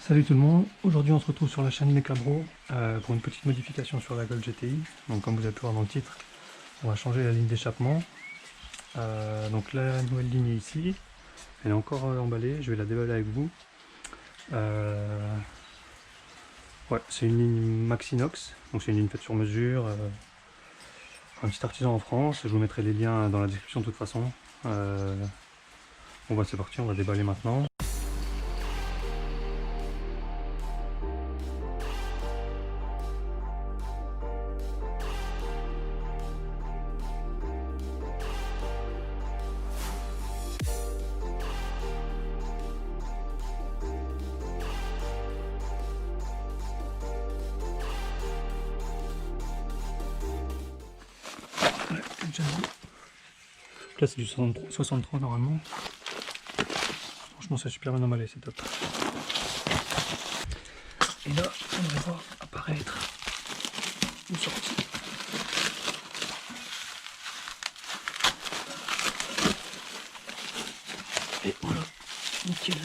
Salut tout le monde, aujourd'hui on se retrouve sur la chaîne Mecabro pour une petite modification sur la Golf GTI. Donc comme vous avez pu voir dans le titre, on va changer la ligne d'échappement. Donc la nouvelle ligne est ici, elle est encore emballée, je vais la déballer avec vous. Ouais, c'est une ligne Maxinox, donc c'est une ligne faite sur mesure, un petit artisan en France, je vous mettrai les liens dans la description de toute façon. Bon bah c'est parti, on va déballer maintenant. Là c'est du 63 normalement. Franchement c'est super bien emballé, c'est top. Et là on va voir apparaître une sortie. Et voilà, nickel.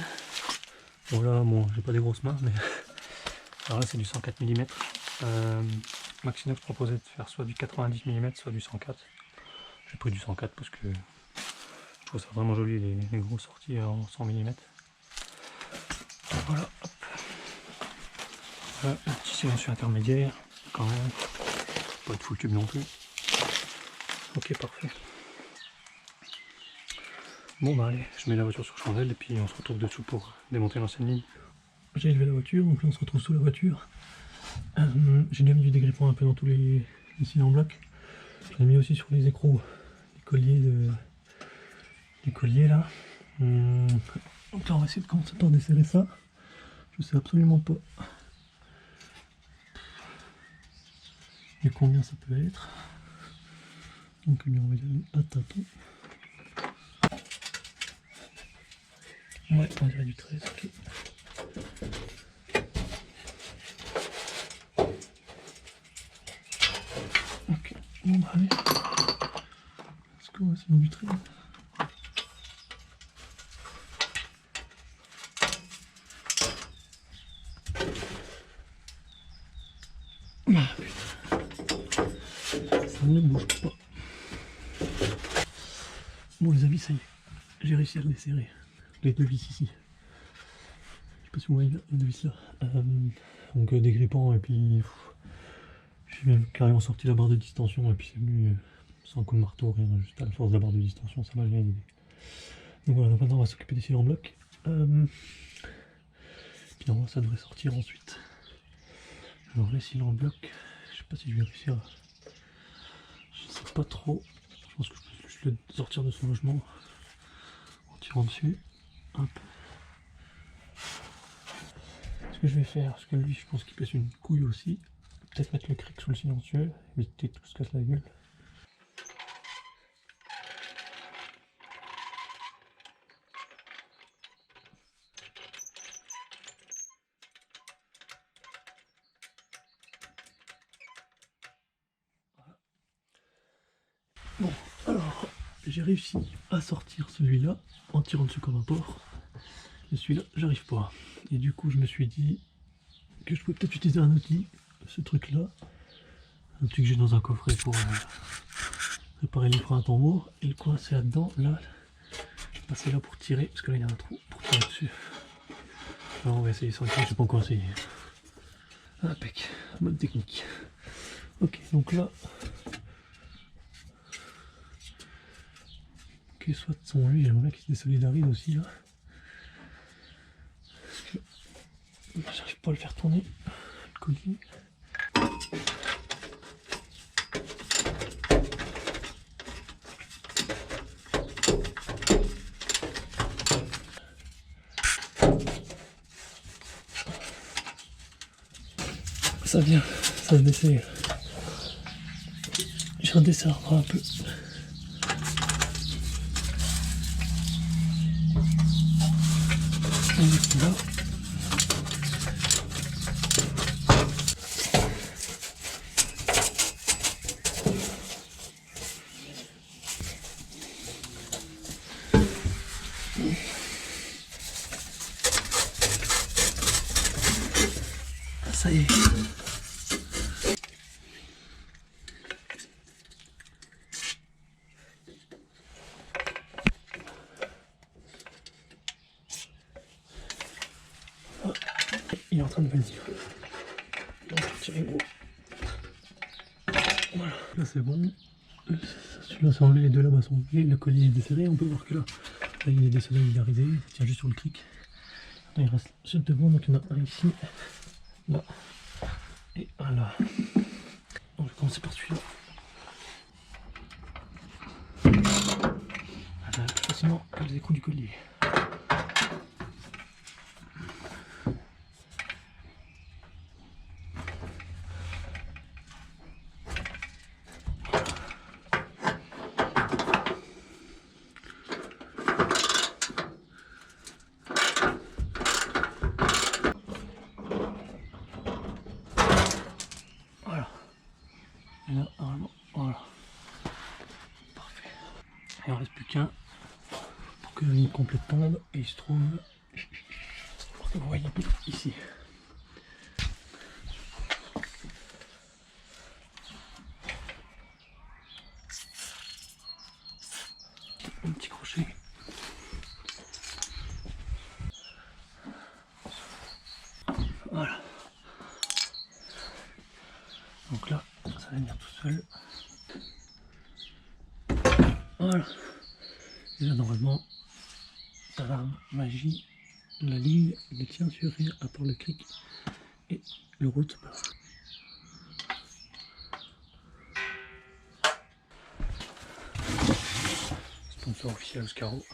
Bon là bon j'ai pas des grosses mains mais alors là c'est du 104 mm. Maxinox proposait de faire soit du 90 mm soit du 104. J'ai pris du 104 parce que je trouve ça vraiment joli les grosses sorties en 100 mm. Voilà, hop. Voilà, un petit silencieux intermédiaire quand même. Pas de full tube non plus. Ok, parfait. Bon bah allez, je mets la voiture sur chandelle et puis on se retrouve dessous pour démonter l'ancienne ligne. J'ai élevé la voiture, donc là on se retrouve sous la voiture. J'ai déjà mis du dégrippant un peu dans tous les cylindres en bloc. J'en ai mis aussi sur les écrous du collier là. Donc là on va essayer de commencer par desserrer ça. Je sais absolument pas et combien ça peut être. Donc on va y aller à tâtons. Ouais, on dirait du 13, ok. Ok, bon bah allez. Est-ce qu'on va essayer du 13? Ah putain. Ça ne bouge pas. Bon les amis, ça y est. J'ai réussi à le desserrer. Les deux vis ici. Je sais pas si vous voyez les deux vis là. Donc dégrippant et puis j'ai même carrément sorti la barre de distension et puis c'est venu sans coup de marteau, rien, juste à la force de la barre de distension, ça m'a bien aidé. Donc voilà, donc maintenant on va s'occuper des cylindres en bloc. Puis normalement ça devrait sortir ensuite. Alors les cylindres en bloc, je sais pas si je vais réussir à... Je sais pas trop. Je pense que je peux juste le sortir de son logement en tirant dessus. Hop. Ce que je vais faire, parce que lui je pense qu'il pèse une couille aussi, peut-être mettre le cric sous le silencieux, éviter que tout se casse la gueule. Voilà. Bon, alors j'ai réussi à sortir celui-là en tirant dessus comme un porc, et celui-là j'arrive pas. Et du coup je me suis dit que je pouvais peut-être utiliser un outil, ce truc là, un outil que j'ai dans un coffret pour réparer les freins à tambour, et le coincer là-dedans, là, je vais passer là pour tirer, parce que là il y a un trou pour tirer dessus. Alors on va essayer sur le coup, je sais pas encore essayé. Impec, bonne technique. Ok, donc là, ok, soit de son lui, j'aimerais bien qu'il se désolidarise aussi là. J'arrive pas à le faire tourner, le collier. Ça vient, ça se dessert. Je redesserre un peu. Et là. ça y est. Oh, il est en train de venir. Donc, tirez gros. Voilà, là c'est bon. Celui-là c'est enlevé, les deux là-bas sont enlevés. Le collier est desserré, on peut voir que là il est desserré, il est arrivé, il tient juste sur le cric. Il reste ceux devant, donc il y en a un ici, là, et un là. Donc je vais commencer par celui-là. Voilà, plus facilement que les écrous du collier. Voilà. Et là, normalement, voilà. Parfait. Il ne reste plus qu'un pour que la ligne complète tombe et il se trouve, pour que vous voyez ici. Un petit crochet. Voilà. Donc là, ça va venir tout seul. Voilà. Et là, normalement, tadam, magie, la ligne ne tient sur rien à part le cric et le route. Sponsor officiel Oscaro.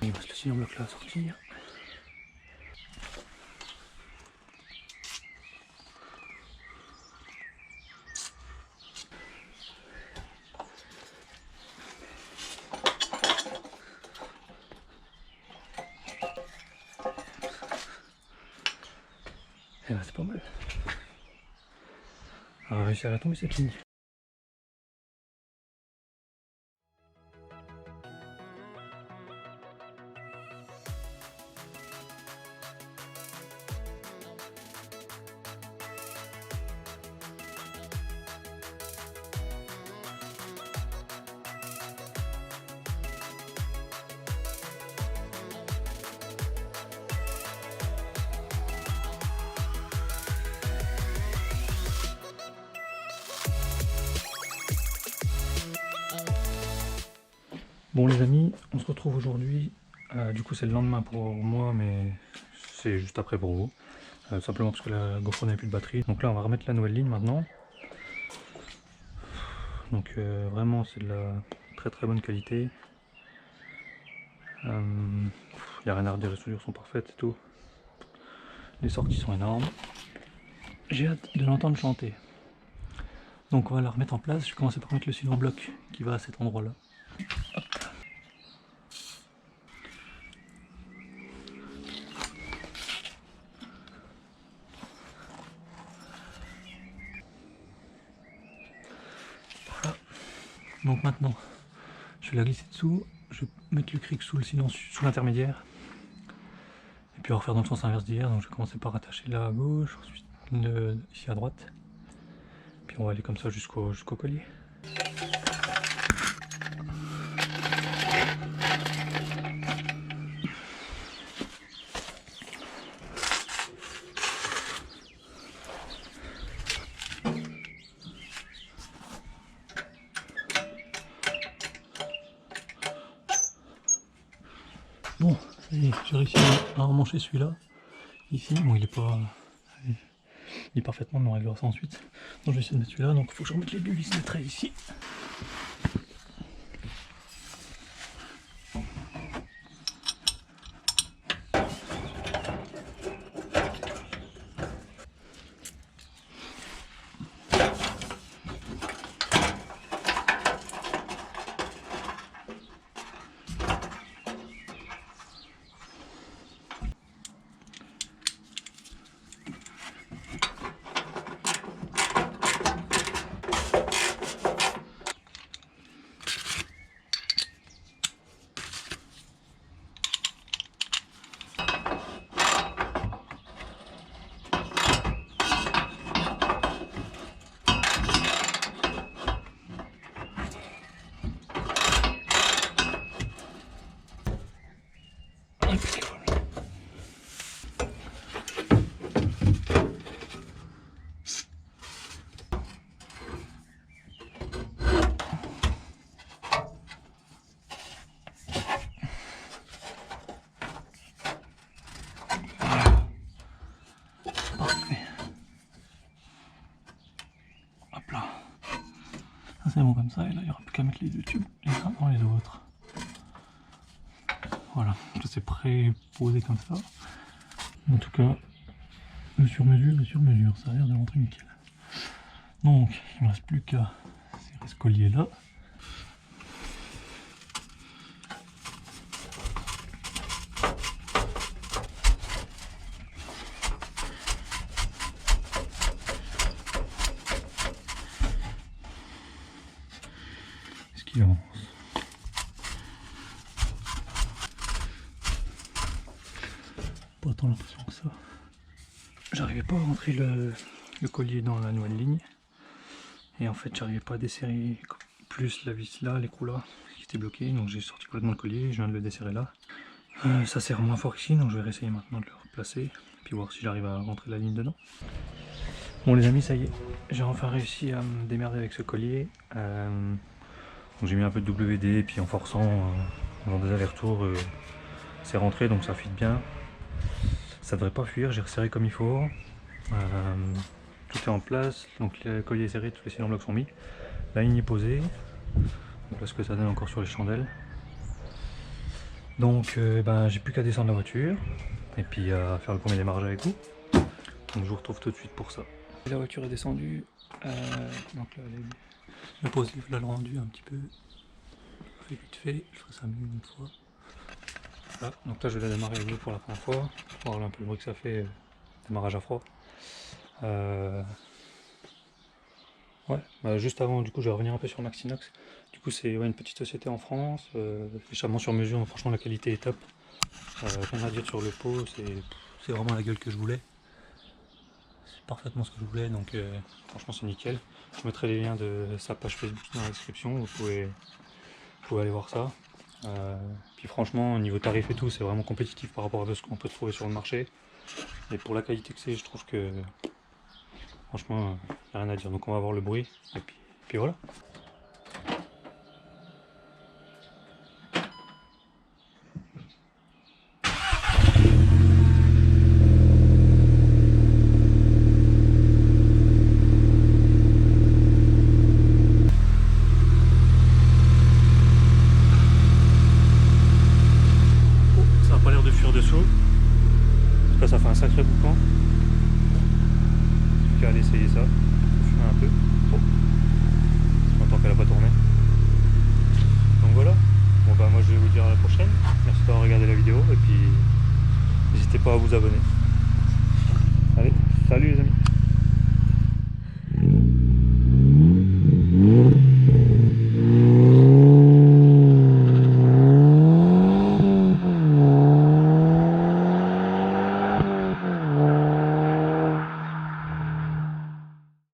Il reste le sillon bloc là à sortir. Et là c'est pas mal. On va réussir à la tomber cette ligne. Bon les amis, on se retrouve aujourd'hui, du coup c'est le lendemain pour moi mais c'est juste après pour vous, simplement parce que la GoPro n'avait plus de batterie. Donc là on va remettre la nouvelle ligne maintenant. Donc vraiment c'est de la très très bonne qualité. Il n'y a rien à redire, les soudures sont parfaites et tout. Les sorties sont énormes. J'ai hâte de l'entendre chanter. Donc on va la remettre en place, je vais commencer par mettre le silo en bloc qui va à cet endroit là. Hop. Donc maintenant, je vais la glisser dessous, je vais mettre le cric sous le silence, sous l'intermédiaire. Et puis on va refaire dans le sens inverse d'hier, donc je vais commencer par attacher là à gauche, ensuite ici à droite. Puis on va aller comme ça jusqu'au collier. Bon, ça y est, j'ai réussi à emmancher celui-là. Ici, bon il est parfaitement, mais on réglera ça ensuite. Donc je vais essayer de mettre celui-là, donc il faut que je remette les deux vis de trait ici. Ça c'est bon comme ça, et là il n'y aura plus qu'à mettre les deux tubes les uns dans les autres. Voilà, ça c'est pré-posé comme ça. En tout cas, le sur-mesure, ça a l'air de rentrer nickel. Donc, il ne me reste plus qu'à serrer ce collier là. Est-ce qu'il avance? Pas tant l'impression que ça. J'arrivais pas à rentrer le collier dans la nouvelle ligne. Et en fait, j'arrivais pas à desserrer plus la vis là, l'écrou là, qui était bloqué. Donc j'ai sorti complètement le collier, je viens de le desserrer là. Ça serre moins fort qu'ici, donc je vais réessayer maintenant de le replacer. Puis voir si j'arrive à rentrer la ligne dedans. Bon les amis, ça y est, j'ai enfin réussi à me démerder avec ce collier. Donc j'ai mis un peu de WD, et puis en forçant, en faisant des allers-retours, c'est rentré, donc ça fit bien. Ça devrait pas fuir, j'ai resserré comme il faut. Tout est en place, donc le collier est serré, tous les cylindres blocs sont mis. La ligne est posée. Donc là ce que ça donne encore sur les chandelles. Donc j'ai plus qu'à descendre la voiture et puis à faire le premier démarrage avec vous. Donc je vous retrouve tout de suite pour ça. La voiture est descendue, donc là le pose l'a rendu un petit peu vite fait, je ferai ça mieux une fois. Voilà, donc là je vais la démarrer avec vous pour la première fois, pour voir un peu le bruit que ça fait, démarrage à froid. Ouais, juste avant, du coup je vais revenir un peu sur Maxinox. Du coup c'est une pettique société en France, échappement sur mesure, franchement la qualité est top. Rien à dire sur le pot, c'est vraiment la gueule que je voulais. C'est parfaitement ce que je voulais, donc franchement c'est nickel. Je mettrai les liens de sa page Facebook dans la description, vous pouvez aller voir ça. Puis franchement, au niveau tarif et tout, c'est vraiment compétitif par rapport à ce qu'on peut trouver sur le marché. Et pour la qualité que c'est, je trouve que franchement, il n'y a rien à dire. Donc on va voir le bruit, et puis voilà. Dessous. Là, ça fait un sacré boucan. Je vais aller essayer ça. Fumer un peu. Bon. Tant qu'elle n'a pas tourné. Donc voilà. Bon bah moi je vais vous dire à la prochaine. Merci d'avoir regardé la vidéo et puis n'hésitez pas à vous abonner.